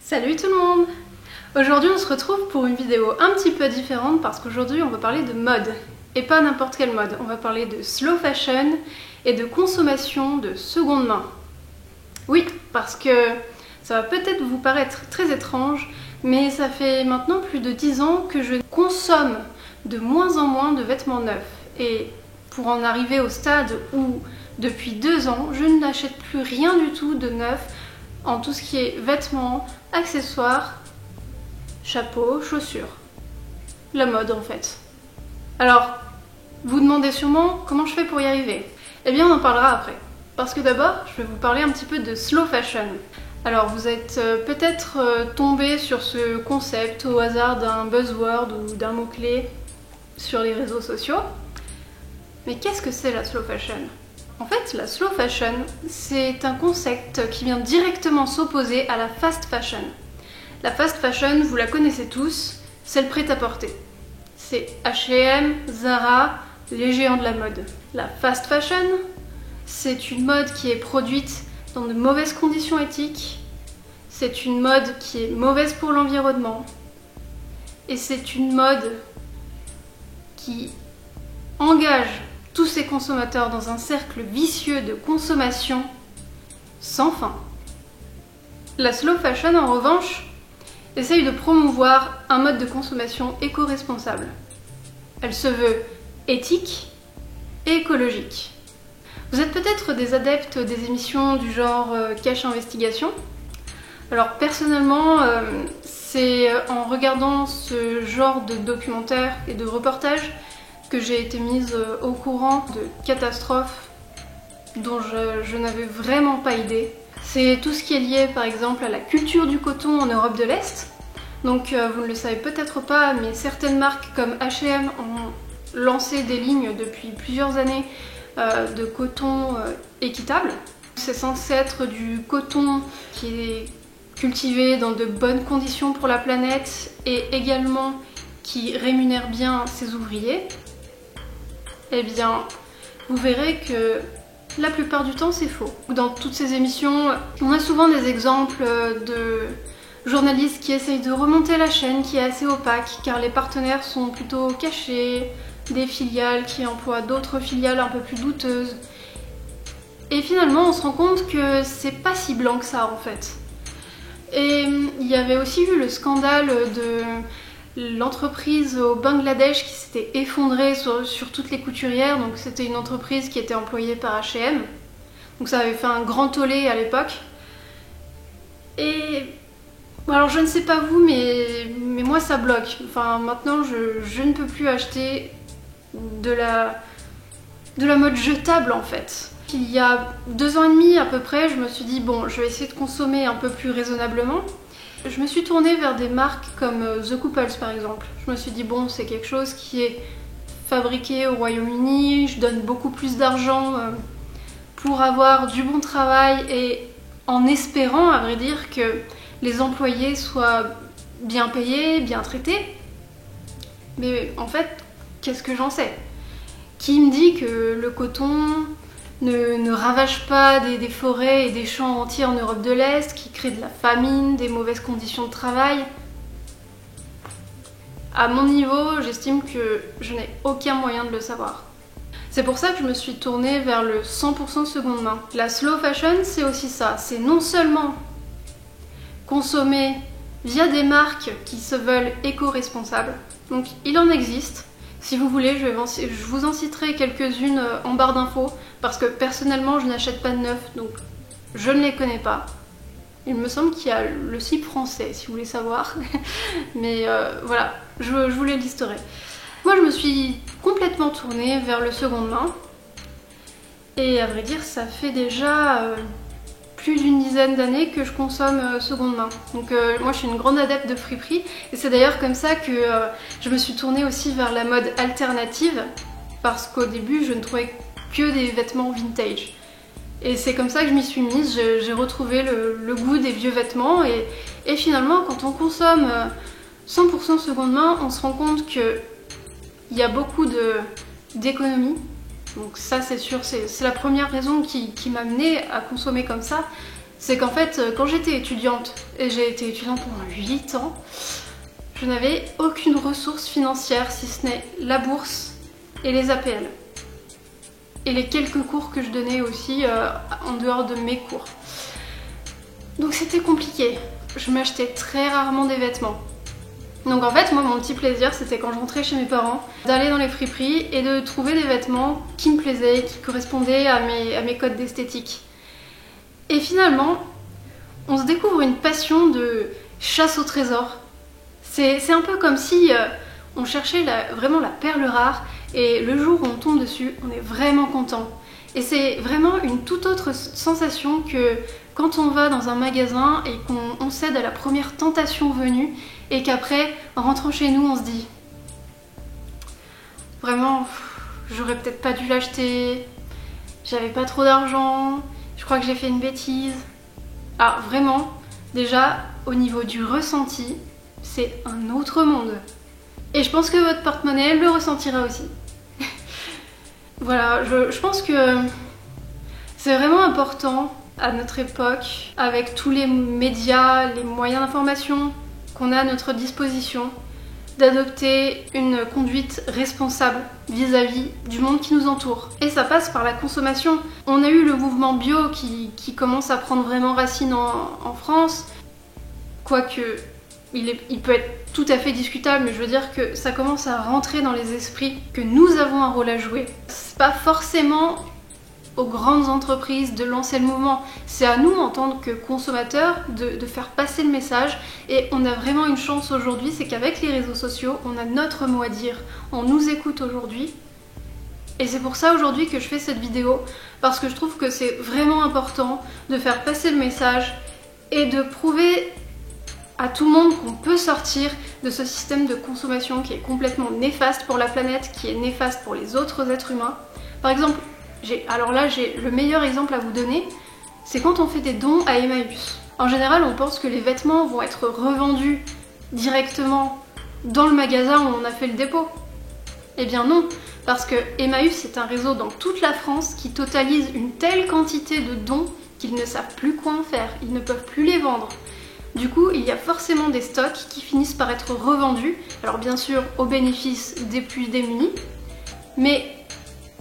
Salut tout le monde! Aujourd'hui on se retrouve pour une vidéo un petit peu différente parce qu'aujourd'hui on va parler de mode. Et pas n'importe quelle mode, on va parler de slow fashion et de consommation de seconde main. Oui, parce que ça va peut-être vous paraître très étrange, mais ça fait maintenant plus de 10 ans que je consomme de moins en moins de vêtements neufs. Et pour en arriver au stade où depuis 2 ans, je n'achète plus rien du tout de neuf en tout ce qui est vêtements, accessoires, chapeaux, chaussures. La mode en fait. Alors, vous demandez sûrement comment je fais pour y arriver. Eh bien, on en parlera après. Parce que d'abord, je vais vous parler un petit peu de slow fashion. Alors, vous êtes peut-être tombé sur ce concept au hasard d'un buzzword ou d'un mot-clé sur les réseaux sociaux. Mais qu'est-ce que c'est la slow fashion ? En fait, la slow fashion, c'est un concept qui vient directement s'opposer à la fast fashion. La fast fashion, vous la connaissez tous, c'est le prêt-à-porter. C'est H&M, Zara, les géants de la mode. La fast fashion, c'est une mode qui est produite dans de mauvaises conditions éthiques. C'est une mode qui est mauvaise pour l'environnement. Et c'est une mode qui engage tous ces consommateurs dans un cercle vicieux de consommation sans fin. La slow fashion, en revanche, essaye de promouvoir un mode de consommation éco-responsable. Elle se veut éthique et écologique. Vous êtes peut-être des adeptes des émissions du genre Cache Investigation. Alors personnellement, c'est en regardant ce genre de documentaires et de reportages que j'ai été mise au courant de catastrophes dont je n'avais vraiment pas idée. C'est tout ce qui est lié par exemple à la culture du coton en Europe de l'Est. Donc vous ne le savez peut-être pas, mais certaines marques comme H&M ont lancé des lignes depuis plusieurs années de coton équitable. C'est censé être du coton qui est cultivé dans de bonnes conditions pour la planète et également qui rémunère bien ses ouvriers. Eh bien, vous verrez que la plupart du temps c'est faux. Dans toutes ces émissions, on a souvent des exemples de journalistes qui essayent de remonter la chaîne qui est assez opaque car les partenaires sont plutôt cachés, des filiales qui emploient d'autres filiales un peu plus douteuses. Et finalement on se rend compte que c'est pas si blanc que ça en fait. Et il y avait aussi eu le scandale de l'entreprise au Bangladesh qui s'était effondrée sur toutes les couturières. Donc c'était une entreprise qui était employée par H&M. Donc ça avait fait un grand tollé à l'époque. Et alors je ne sais pas vous, mais moi ça bloque. Enfin maintenant je ne peux plus acheter de la mode jetable en fait. Il y a 2 ans et demi à peu près, je me suis dit bon, je vais essayer de consommer un peu plus raisonnablement. Je me suis tournée vers des marques comme The Couples par exemple. Je me suis dit bon, c'est quelque chose qui est fabriqué au Royaume-Uni, je donne beaucoup plus d'argent pour avoir du bon travail et en espérant à vrai dire que les employés soient bien payés, bien traités. Mais en fait, qu'est-ce que j'en sais? Qui me dit que le coton ne ravage pas des forêts et des champs entiers en Europe de l'Est, qui crée de la famine, des mauvaises conditions de travail? À mon niveau, j'estime que je n'ai aucun moyen de le savoir. C'est pour ça que je me suis tournée vers le 100% seconde main. La slow fashion, c'est aussi ça. C'est non seulement consommer via des marques qui se veulent éco-responsables. Donc il en existe. Si vous voulez, je vous en citerai quelques-unes en barre d'infos, parce que personnellement je n'achète pas de neuf, donc je ne les connais pas. Il me semble qu'il y a le slip français, si vous voulez savoir. Mais voilà, je vous les listerai. Moi je me suis complètement tournée vers le seconde main. Et à vrai dire, ça fait déjà plus d'une dizaine d'années que je consomme seconde main. Donc moi je suis une grande adepte de friperie et c'est d'ailleurs comme ça que je me suis tournée aussi vers la mode alternative parce qu'au début je ne trouvais que des vêtements vintage. Et c'est comme ça que je m'y suis mise, j'ai retrouvé le goût des vieux vêtements et finalement quand on consomme 100% seconde main, on se rend compte qu'il y a beaucoup d'économies. Donc ça c'est sûr, c'est la première raison qui m'a menée à consommer comme ça, c'est qu'en fait, quand j'étais étudiante, et j'ai été étudiante pendant 8 ans, je n'avais aucune ressource financière si ce n'est la bourse et les APL. Et les quelques cours que je donnais aussi en dehors de mes cours. Donc c'était compliqué. Je m'achetais très rarement des vêtements. Donc en fait, moi, mon petit plaisir, c'était quand je rentrais chez mes parents, d'aller dans les friperies et de trouver des vêtements qui me plaisaient, qui correspondaient à mes codes d'esthétique. Et finalement, on se découvre une passion de chasse au trésor. C'est un peu comme si on cherchait vraiment la perle rare, et le jour où on tombe dessus, on est vraiment content. Et c'est vraiment une toute autre sensation que quand on va dans un magasin et qu'on cède à la première tentation venue, et qu'après, en rentrant chez nous, on se dit vraiment, j'aurais peut-être pas dû l'acheter, j'avais pas trop d'argent, je crois que j'ai fait une bêtise. Ah, vraiment, déjà, au niveau du ressenti, c'est un autre monde. Et je pense que votre porte-monnaie le ressentira aussi. Voilà, je pense que c'est vraiment important à notre époque, avec tous les médias, les moyens d'information qu'on a à notre disposition, d'adopter une conduite responsable vis-à-vis du monde qui nous entoure. Et ça passe par la consommation. On a eu le mouvement bio qui commence à prendre vraiment racine en France, quoique il peut être tout à fait discutable, mais je veux dire que ça commence à rentrer dans les esprits, que nous avons un rôle à jouer. C'est pas forcément aux grandes entreprises de lancer le mouvement, c'est à nous en tant que consommateurs de faire passer le message. Et on a vraiment une chance aujourd'hui, c'est qu'avec les réseaux sociaux, on a notre mot à dire, on nous écoute aujourd'hui. Et c'est pour ça aujourd'hui que je fais cette vidéo, parce que je trouve que c'est vraiment important de faire passer le message et de prouver à tout le monde qu'on peut sortir de ce système de consommation qui est complètement néfaste pour la planète, qui est néfaste pour les autres êtres humains. Par exemple, alors là j'ai le meilleur exemple à vous donner, c'est quand on fait des dons à Emmaüs. En général, on pense que les vêtements vont être revendus directement dans le magasin où on a fait le dépôt. Eh bien non, parce que Emmaüs est un réseau dans toute la France qui totalise une telle quantité de dons qu'ils ne savent plus quoi en faire, ils ne peuvent plus les vendre. Du coup, il y a forcément des stocks qui finissent par être revendus, alors bien sûr au bénéfice des plus démunis, mais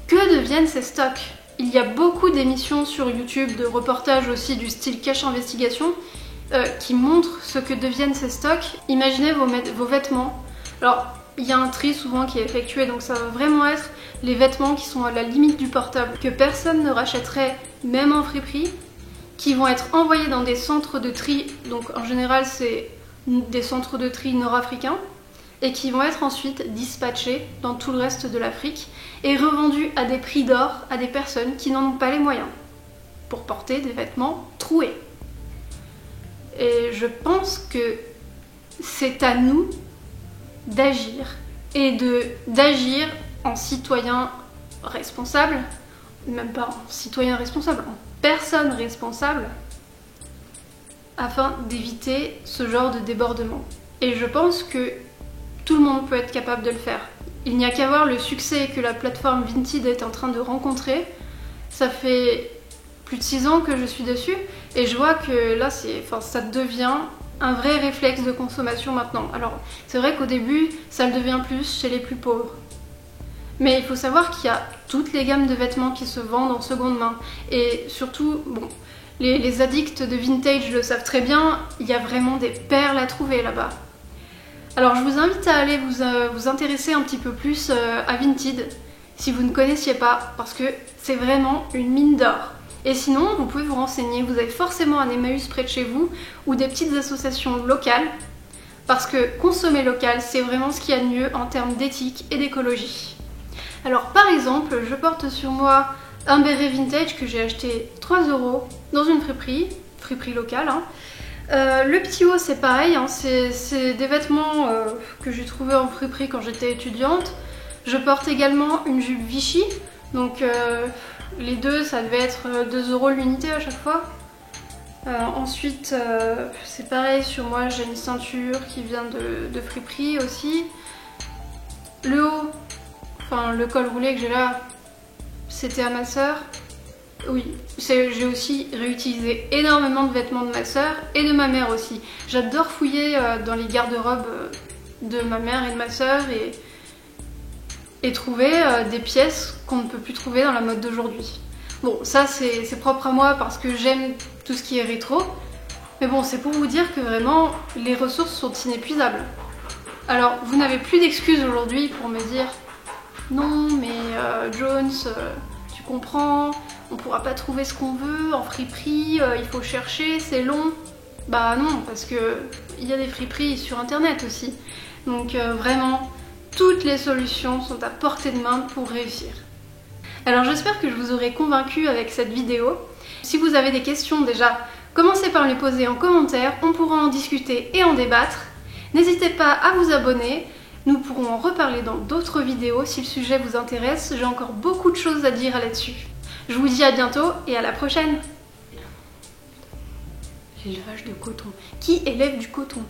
que deviennent ces stocks? Il y a beaucoup d'émissions sur YouTube, de reportages aussi du style Cache Investigation, qui montrent ce que deviennent ces stocks. Imaginez vos vêtements. Alors, il y a un tri souvent qui est effectué, donc ça va vraiment être les vêtements qui sont à la limite du portable, que personne ne rachèterait, même en friperie, qui vont être envoyés dans des centres de tri, donc en général c'est des centres de tri nord-africains, et qui vont être ensuite dispatchés dans tout le reste de l'Afrique et revendus à des prix d'or à des personnes qui n'en ont pas les moyens pour porter des vêtements troués. Et je pense que c'est à nous d'agir, et d'agir en citoyen responsable, même pas en citoyen responsable, en personne responsable, afin d'éviter ce genre de débordement. Et je pense que tout le monde peut être capable de le faire. Il n'y a qu'à voir le succès que la plateforme Vinted est en train de rencontrer. Ça fait plus de 6 ans que je suis dessus et je vois que là, ça devient un vrai réflexe de consommation maintenant. Alors, c'est vrai qu'au début, ça le devient plus chez les plus pauvres. Mais il faut savoir qu'il y a toutes les gammes de vêtements qui se vendent en seconde main. Et surtout, bon, les addicts de vintage le savent très bien, il y a vraiment des perles à trouver là-bas. Alors je vous invite à aller vous intéresser un petit peu plus à Vinted, si vous ne connaissiez pas, parce que c'est vraiment une mine d'or. Et sinon, vous pouvez vous renseigner, vous avez forcément un Emmaüs près de chez vous, ou des petites associations locales, parce que consommer local, c'est vraiment ce qu'il y a de mieux en termes d'éthique et d'écologie. Alors par exemple, je porte sur moi un béret vintage que j'ai acheté 3 € dans une friperie locale, hein. Le petit haut c'est pareil, hein, c'est des vêtements que j'ai trouvé en friperie quand j'étais étudiante. Je porte également une jupe Vichy, donc les deux ça devait être 2 € l'unité à chaque fois. Ensuite c'est pareil, sur moi j'ai une ceinture qui vient de friperie aussi. Le haut, enfin le col roulé que j'ai là, c'était à ma soeur. Oui, j'ai aussi réutilisé énormément de vêtements de ma soeur et de ma mère aussi. J'adore fouiller dans les garde-robes de ma mère et de ma soeur et trouver des pièces qu'on ne peut plus trouver dans la mode d'aujourd'hui. Bon, ça c'est propre à moi parce que j'aime tout ce qui est rétro, mais bon, c'est pour vous dire que vraiment les ressources sont inépuisables. Alors, vous n'avez plus d'excuses aujourd'hui pour me dire non, mais Jones, tu comprends, on pourra pas trouver ce qu'on veut en friperie, il faut chercher, c'est long. Bah non, parce que il y a des friperies sur internet aussi. Donc vraiment, toutes les solutions sont à portée de main pour réussir. Alors j'espère que je vous aurai convaincu avec cette vidéo. Si vous avez des questions déjà, commencez par me les poser en commentaire, on pourra en discuter et en débattre. N'hésitez pas à vous abonner, nous pourrons en reparler dans d'autres vidéos si le sujet vous intéresse, j'ai encore beaucoup de choses à dire là-dessus. Je vous dis à bientôt et à la prochaine. L'élevage de coton. Qui élève du coton ?